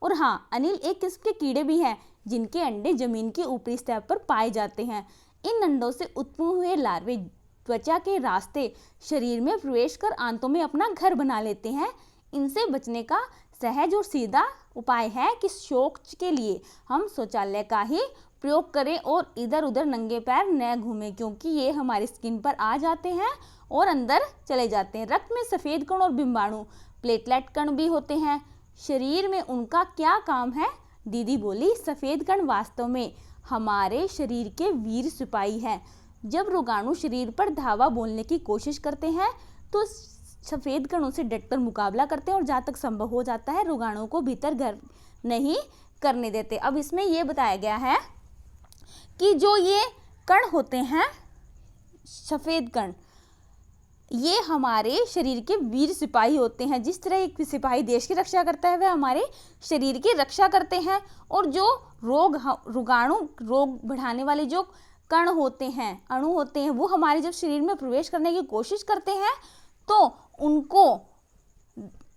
और हाँ, अनिल एक किस्म के कीड़े भी हैं जिनके अंडे जमीन की ऊपरी सतह पर पाए जाते हैं। इन अंडों से उत्पन्न हुए लार्वे त्वचा के रास्ते शरीर में प्रवेश कर आंतों में अपना घर बना लेते हैं। इनसे बचने का सहज और सीधा उपाय है कि शौच के लिए हम शौचालय का ही प्रयोग करें और इधर उधर नंगे पैर न घूमें, क्योंकि ये हमारी स्किन पर आ जाते हैं और अंदर चले जाते हैं। रक्त में सफ़ेद कण और बिंबाणु प्लेटलेट कण भी होते हैं। शरीर में उनका क्या काम है? दीदी बोली, सफ़ेद कण वास्तव में हमारे शरीर के वीर सिपाही हैं। जब रोगाणु शरीर पर धावा बोलने की कोशिश करते हैं तो सफ़ेद कणों से डटकर मुकाबला करते हैं और जहाँ तक संभव हो जाता है रोगाणुओं को भीतर घर नहीं करने देते। अब इसमें ये बताया गया है कि जो ये कण होते हैं सफ़ेद कण, ये हमारे शरीर के वीर सिपाही होते हैं। जिस तरह एक सिपाही देश की रक्षा करता है, वह हमारे शरीर की रक्षा करते हैं। और जो रोगाणु रोग बढ़ाने वाले जो कण होते हैं, अणु होते हैं, वो हमारे जब शरीर में प्रवेश करने की कोशिश करते हैं तो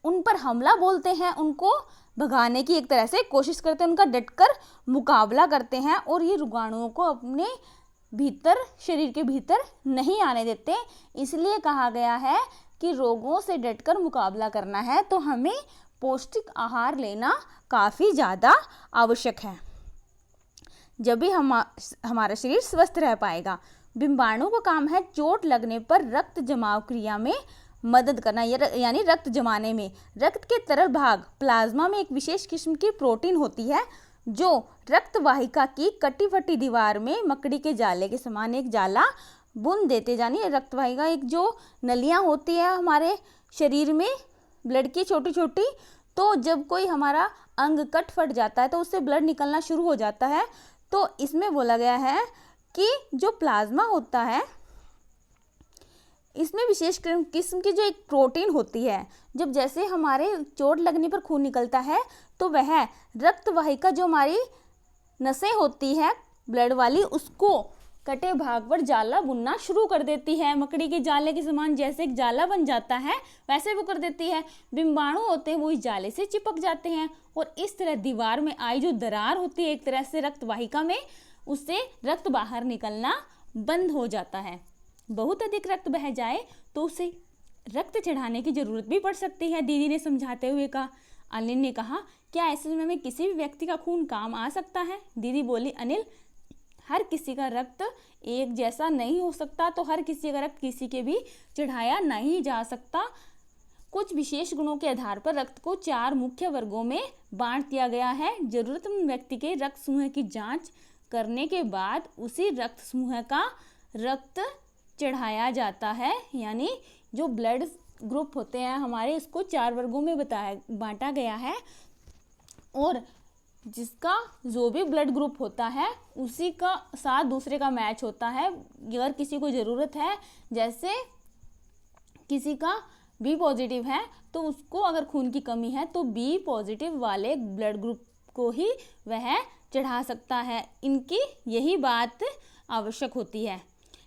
उन पर हमला बोलते हैं, उनको भगाने की एक तरह से कोशिश करते हैं, उनका डटकर मुकाबला करते हैं और ये रोगाणुओं को अपने भीतर शरीर के भीतर नहीं आने देते। इसलिए कहा गया है कि रोगों से डटकर मुकाबला करना है तो हमें पौष्टिक आहार लेना काफ़ी ज़्यादा आवश्यक है, जब भी हमारा शरीर स्वस्थ रह पाएगा। बिंबाणु का काम है चोट लगने पर रक्त जमाव क्रिया में मदद करना, यानी रक्त जमाने में। रक्त के तरल भाग प्लाज्मा में एक विशेष किस्म की प्रोटीन होती है जो रक्त वाहिका की कटी फटी दीवार में मकड़ी के जाले के समान एक जाला बुन देते। जानिए, रक्त वाहिका एक जो नलियाँ होती है हमारे शरीर में ब्लड की छोटी छोटी, तो जब कोई हमारा अंग कट फट जाता है तो उससे ब्लड निकलना शुरू हो जाता है। तो इसमें बोला गया है कि जो प्लाज्मा होता है इसमें विशेष किस्म की जो एक प्रोटीन होती है, जब जैसे हमारे चोट लगने पर खून निकलता है तो वह रक्त वाहिका जो हमारी नसें होती है ब्लड वाली, उसको कटे भाग पर जाला बुनना शुरू कर देती है। मकड़ी के जाले के समान जैसे एक जाला बन जाता है वैसे वो कर देती है। बिंबाणु होते हैं वो इस जाले से चिपक जाते हैं और इस तरह दीवार में आई जो दरार होती है एक तरह से रक्त वाहिका में, उससे रक्त बाहर निकलना बंद हो जाता है। बहुत अधिक रक्त बह जाए तो उसे रक्त चढ़ाने की जरूरत भी पड़ सकती है, दीदी ने समझाते हुए कहा। अनिल ने कहा, क्या ऐसे समय में किसी भी व्यक्ति का खून काम आ सकता है? दीदी बोली, अनिल, हर किसी का रक्त एक जैसा नहीं हो सकता, तो हर किसी का रक्त किसी के भी चढ़ाया नहीं जा सकता। कुछ विशेष गुणों के आधार पर रक्त को 4 मुख्य वर्गों में बांट दिया गया है। जरूरतमंद व्यक्ति के रक्त समूह की जांच करने के बाद उसी रक्त समूह का रक्त चढ़ाया जाता है। यानी जो ब्लड ग्रुप होते हैं हमारे, इसको 4 वर्गों में बांटा गया है और जिसका जो भी ब्लड ग्रुप होता है उसी का साथ दूसरे का मैच होता है। अगर किसी को ज़रूरत है, जैसे किसी का बी पॉजिटिव है तो उसको अगर खून की कमी है तो बी पॉजिटिव वाले ब्लड ग्रुप को ही वह चढ़ा सकता है। इनकी यही बात आवश्यक होती है।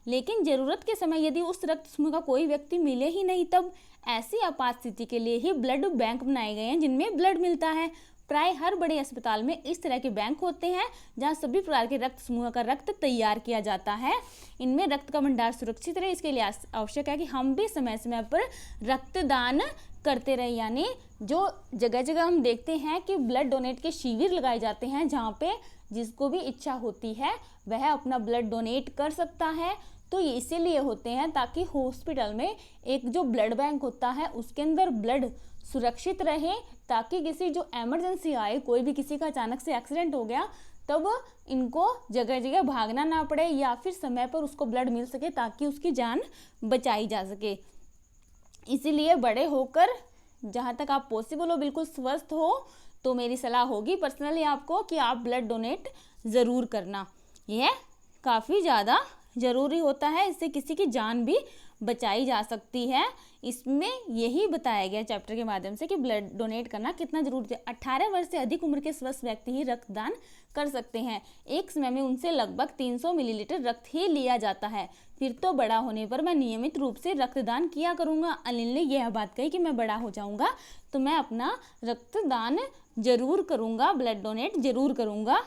लेकिन ज़रूरत के समय यदि उस रक्त समूह का कोई व्यक्ति मिले ही नहीं, तब ऐसी आपात स्थिति के लिए ही ब्लड बैंक बनाए गए हैं जिनमें ब्लड मिलता है। प्राय हर बड़े अस्पताल में इस तरह के बैंक होते हैं जहां सभी प्रकार के रक्त समूह का रक्त तैयार किया जाता है। इनमें रक्त का भंडार सुरक्षित रहे, इसके लिए आवश्यक है कि हम भी समय समय पर रक्तदान करते रहे। यानी जो जगह जगह हम देखते हैं कि ब्लड डोनेट के शिविर लगाए जाते हैं, जहाँ पे जिसको भी इच्छा होती है वह अपना ब्लड डोनेट कर सकता है। तो ये इसीलिए होते हैं ताकि हॉस्पिटल में एक जो ब्लड बैंक होता है उसके अंदर ब्लड सुरक्षित रहे, ताकि किसी जो इमरजेंसी आए, कोई भी किसी का अचानक से एक्सीडेंट हो गया, तब इनको जगह जगह भागना ना पड़े या फिर समय पर उसको ब्लड मिल सके ताकि उसकी जान बचाई जा सके। इसीलिए बड़े होकर जहाँ तक आप पॉसिबल हो, बिल्कुल स्वस्थ हो, तो मेरी सलाह होगी पर्सनली आपको कि आप ब्लड डोनेट ज़रूर करना। यह काफ़ी ज़्यादा ज़रूरी होता है, इससे किसी की जान भी बचाई जा सकती है। इसमें यही बताया गया चैप्टर के माध्यम से कि ब्लड डोनेट करना कितना जरूरी है। 18 वर्ष से अधिक उम्र के स्वस्थ व्यक्ति ही रक्तदान कर सकते हैं। एक समय में उनसे लगभग 300 मिलीलीटर रक्त ही लिया जाता है। फिर तो बड़ा होने पर मैं नियमित रूप से रक्तदान किया करूँगा। अनिल ने यह बात कही कि मैं बड़ा हो जाऊँगा तो मैं अपना रक्तदान जरूर करूँगा, ब्लड डोनेट जरूर करूँगा।